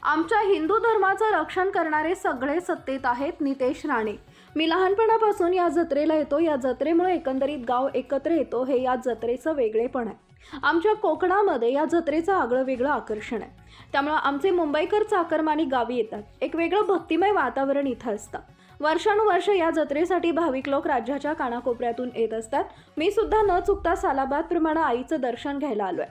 आमच्या हिंदू धर्माचं रक्षण करणारे सगळे सत्तेत आहेत. नितेश राणे. मी लहानपणापासून या जत्रेला येतो. या जत्रेमुळे एकंदरीत गाव एकत्र येतो. हे या जत्रेचं वेगळेपण आहे. आमच्या कोकणामध्ये या जत्रेचं आगळं वेगळं आकर्षण आहे. त्यामुळे आमचे मुंबईकर चाकरमानी गावी येतात. एक वेगळं भक्तिमय वातावरण इथं असतं. वर्षानुवर्ष या जत्रेसाठी भाविक लोक राज्याच्या कानाकोपऱ्यातून येत असतात. मी सुद्धा न चुकता सालाबादप्रमाणे आईचं दर्शन घ्यायला आलोय.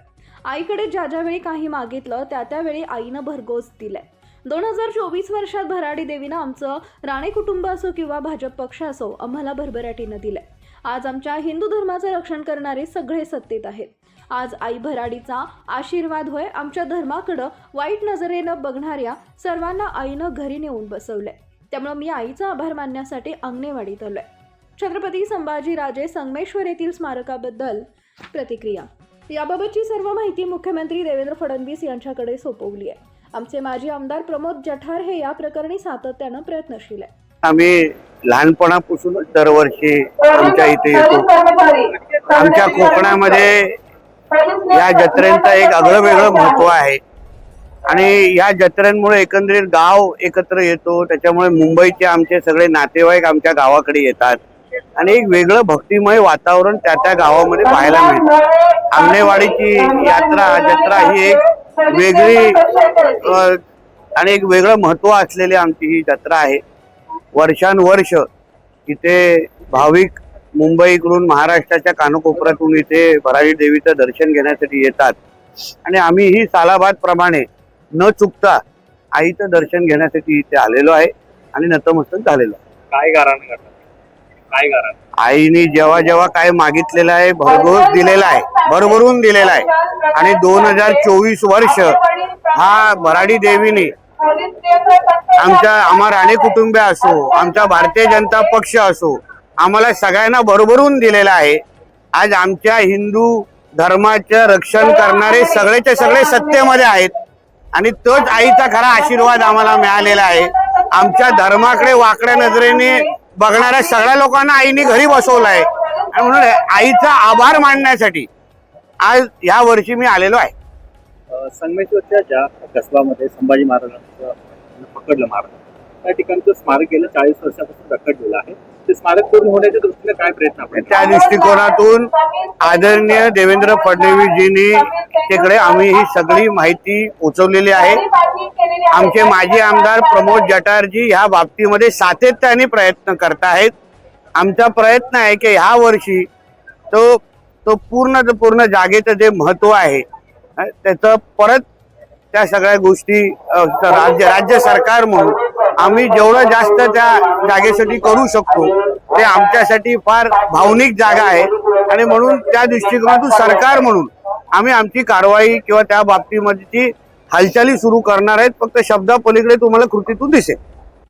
आईकडे ज्यावेळी काही मागितलं त्यावेळी आईनं भरघोस दिलंय. 2024 वर्षात भराडी देवीनं आमचं राणे कुटुंब असो किंवा भाजप पक्ष असो आम्हाला भरभराटीनं दिलंय. आज आमच्या हिंदू धर्माचं रक्षण करणारे सगळे सत्तेत आहेत. आज आई भराडीचा आशीर्वाद होय. आमच्या धर्माकडं वाईट नजरेनं बघणाऱ्या सर्वांना आईनं घरी नेऊन बसवलंय. त्यामुळे मी आईचा आभार मानण्यासाठी अंगणेवाडीत आलोय. छत्रपती संभाजीराजे संगमेश्वर येथील स्मारकाबद्दल प्रतिक्रिया. याबाबतची सर्व माहिती मुख्यमंत्री देवेंद्र फडणवीस यांच्याकडे सोपवली आहे. आमचे माजी आमदार प्रमोद जठार हे या प्रकरणी सातत्यानं प्रयत्नशील आहे. आम्ही लहानपणापासूनच दरवर्षी आमच्या इथे येतो. आमच्या कोकणामध्ये या जत्रेचं एक आगळं वेगळं महत्व आहे आणि या जत्रेमुळे एकंदरीत गाव एकत्र येतो. त्याच्यामुळे मुंबईचे आमचे सगळे नातेवाईक आमच्या गावाकडे येतात आणि एक वेगळं भक्तिमय वातावरण त्या गावामध्ये पाहायला मिळतं. अंगणेवाडीची जत्रा ही एक वेगळी आणि एक वेगळं महत्व असलेली आमची ही जत्रा आहे. वर्षानुवर्ष इथे भाविक मुंबईकडून महाराष्ट्राच्या कानाकोपऱ्यातून इथे भराडी देवीचं दर्शन घेण्यासाठी येतात आणि आम्हीही सालाबाद प्रमाणे न चुकता आईचं दर्शन घेण्यासाठी इथे आलेलो आहे आणि नतमस्तक झालेलो आहे. काय कारण आईने जेव्हा काय मागितलेलं आहे भरघोस दिलेला आहे, भरभरून दिलेला आहे आणि 2024 वर्ष हा भराडी देवीने आम्हा राणे कुटुंबे असो, आमचा भारतीय जनता पक्ष असो, आम्हाला सगळ्यांना भरभरून दिलेला आहे. आज आमच्या हिंदू धर्माचं रक्षण करणारे सगळेचे सगळे सत्तेमध्ये आहेत आणि तोच आईचा खरा आशीर्वाद आम्हाला मिळालेला आहे. आमच्या धर्माकडे वाकड्या नजरेने बघणाऱ्या सगळ्या लोकांना आईने घरी बसवलं आहे आणि म्हणून आईचा आभार मानण्यासाठी आज या वर्षी मी आलेलो आहे. संगमेश्वरच्या ज्या कसबामध्ये संभाजी महाराजांचं पकडलं महाराज त्या ठिकाणचं स्मारक गेल्या 40 वर्षापासून रखडलेलं आहे. ते स्मारक पूर्ण होण्याच्या दृष्टीने काय प्रयत्न आपण त्या दृष्टिकोनातून आदरणीय देवेंद्र फडणवीसजींनी तिकडे आम्ही ही सगळी माहिती पोहोचवलेली आहे. आमचे माजी आमदार प्रमोद जठारजी ह्या बाबतीमध्ये सातत्याने प्रयत्न करत आहेत. आमचा प्रयत्न आहे की ह्या वर्षी तो पूर्ण जागेचं जे महत्व आहे त्याचं परत त्या सगळ्या गोष्टी राज्य सरकार म्हणून आम्ही जेवढं जास्त त्या जागेसाठी करू शकतो ते आमच्यासाठी फार भावनिक जागा आहे आणि म्हणून त्या दृष्टिकोनातून सरकार म्हणून आम्ही आमची कारवाई किंवा त्या बाबतीमध्ये हालचाली सुरू करणार आहेत. फक्त शब्दापलीकडे तुम्हाला कृतीतून दिसेल.